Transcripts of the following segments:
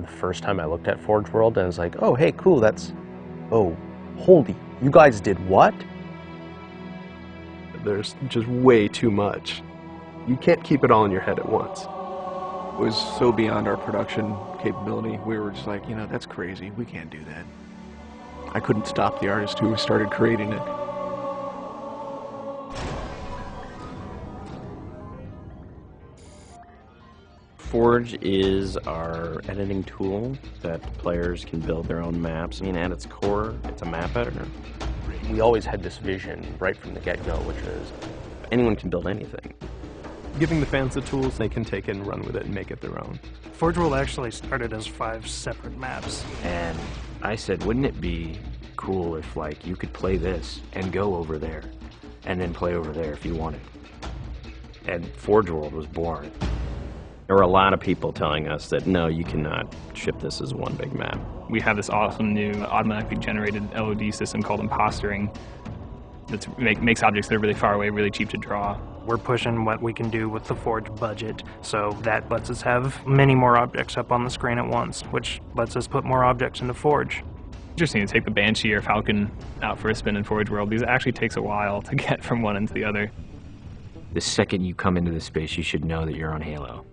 first time I looked at Forge World, and I was like, oh, hey, cool, that's... Oh, holy, you guys did what? There's just way too much. You can't keep it all in your head at once. It was so beyond our production capability. We were just like, you know, that's crazy. We can't do that. I couldn't stop the artist who started creating it. Forge is our editing tool that players can build their own maps. I mean, at its core, it's a map editor. We always had this vision right from the get-go, which is anyone can build anything. Giving the fans the tools, they can take it and run with it and make it their own. Forge World actually started as 5 separate maps. And I said, wouldn't it be cool if, like, you could play this and go over there and then play over there if you wanted? And Forge World was born. There were a lot of people telling us that, no, you cannot ship this as one big map. We have this awesome new automatically generated LOD system called impostering that makes objects that are really far away really cheap to draw. We're pushing what we can do with the Forge budget, so that lets us have many more objects up on the screen at once, which lets us put more objects into Forge. Interesting to take the Banshee or Falcon out for a spin in Forge World, because it actually takes a while to get from one end to the other. The second you come into this space, you should know that you're on Halo.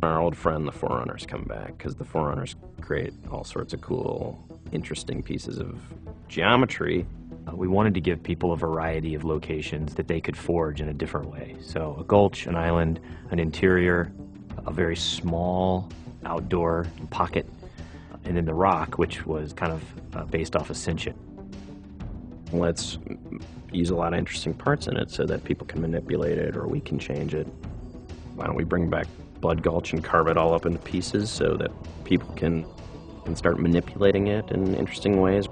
Our old friend, the Forerunners, come back, because the Forerunners create all sorts of cool, interesting pieces of geometry. We wanted to give people a variety of locations that they could forge in a different way. So a gulch, an island, an interior, a very small outdoor pocket, and then the rock, which was kind of based off Ascension. Let's use a lot of interesting parts in it so that people can manipulate it or we can change it. Why don't we bring back Blood Gulch and carve it all up into pieces so that people can start manipulating it in interesting ways.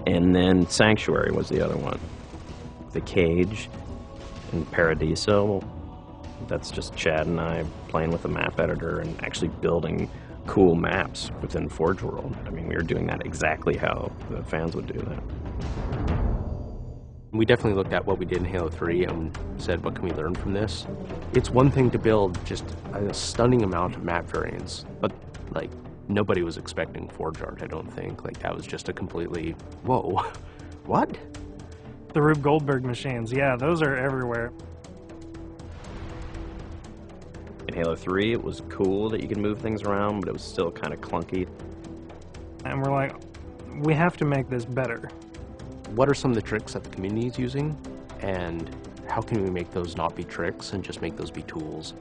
And then Sanctuary was the other one. The Cage and Paradiso, that's just Chad and I playing with a map editor and actually building cool maps within Forge World. I mean, we were doing that exactly how the fans would do that. we definitely looked at what we did in Halo 3 and said, what can we learn from this? It's one thing to build just a stunning amount of map variants, but like nobody was expecting Forge art, I don't think. Like that was just a completely, whoa, what? The Rube Goldberg machines, yeah, those are everywhere. In Halo 3, it was cool that you could move things around, but it was still kind of clunky. And we're like, we have to make this better. What are some of the tricks that the community is using, and how can we make those not be tricks and just make those be tools?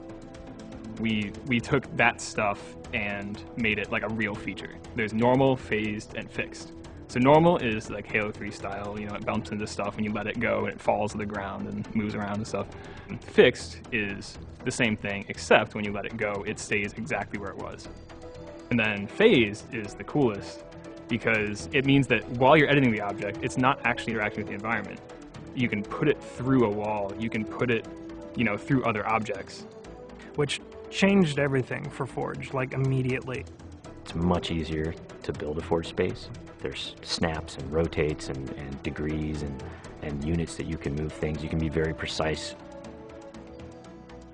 We took that stuff and made it like a real feature. There's normal, phased, and fixed. So normal is like Halo 3 style, you know, it bumps into stuff and you let it go and it falls to the ground and moves around and stuff. And fixed is the same thing, except when you let it go, it stays exactly where it was. And then phased is the coolest because it means that while you're editing the object, it's not actually interacting with the environment. You can put it through a wall, you can put it, you know, through other objects. Which changed everything for Forge, like immediately. It's much easier to build a Forge space. There's snaps and rotates and degrees and units that you can move things. You can be very precise.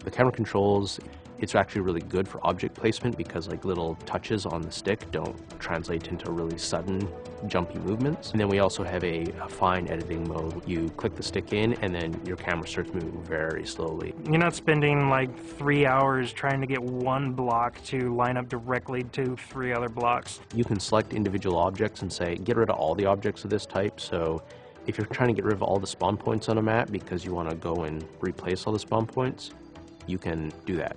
The camera controls, it's actually really good for object placement because like little touches on the stick don't translate into really sudden jumpy movements. And then we also have a fine editing mode. You click the stick in and then your camera starts moving very slowly. You're not spending like 3 hours trying to get one block to line up directly to 3 other blocks. You can select individual objects and say, get rid of all the objects of this type. So if you're trying to get rid of all the spawn points on a map because you want to go and replace all the spawn points, you can do that.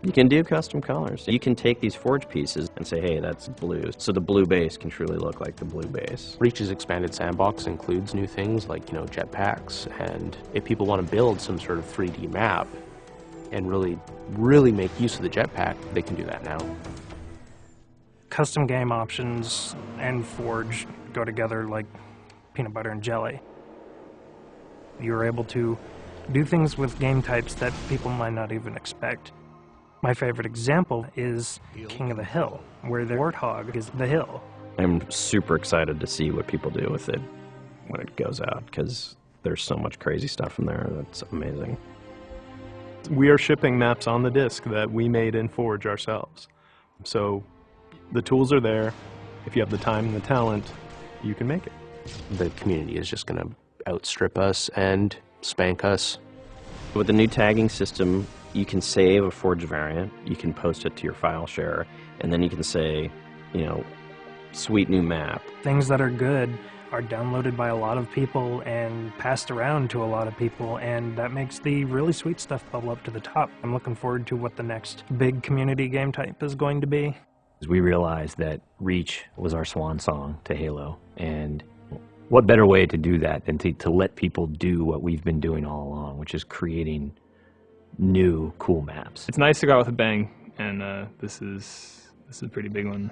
You can do custom colors. You can take these Forge pieces and say, hey, that's blue. So the blue base can truly look like the blue base. Reach's expanded sandbox includes new things like, you know, jetpacks. And if people want to build some sort of 3D map and really make use of the jetpack, they can do that now. Custom game options and Forge go together like peanut butter and jelly. You're able to do things with game types that people might not even expect. My favorite example is King of the Hill, where the warthog is the hill. I'm super excited to see what people do with it when it goes out, because there's so much crazy stuff in there that's amazing. We are shipping maps on the disc that we made in Forge ourselves. So The tools are there. If you have the time and the talent, you can make it. The community is just going to outstrip us and spank us. With the new tagging system, you can save a forged variant, you can post it to your file share, and then you can say, you know, sweet new map. Things that are good are downloaded by a lot of people and passed around to a lot of people, and that makes the really sweet stuff bubble up to the top. I'm looking forward to what the next big community game type is going to be. We realized that Reach was our swan song to Halo, and what better way to do that than to let people do what we've been doing all along, which is creating new cool maps. It's nice to go out with a bang, and this is a pretty big one.